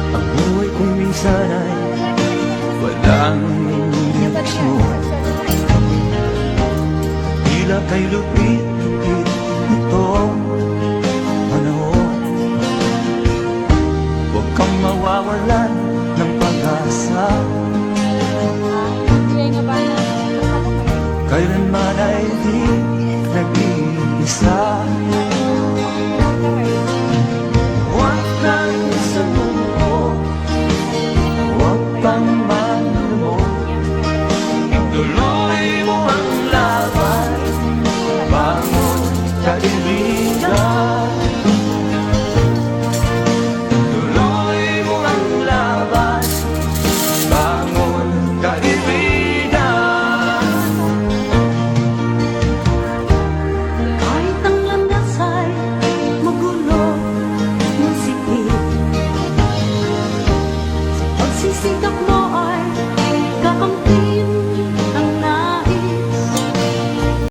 Ang buhay kong minsan ay walang direksyon. Tila kay lupit-lupit itong panahon. Huwag kang mawawalan ng pag-asa. Kailanman ay di nag-iisa. Huwag kang sumuko, huwag kang manlumok. Ituloy mo ang laban, bangon kaibigan. Ituloy mo ang laban, bangon kaibigan. Kahit ang landas ay magulo, masikip, sa pagsisikap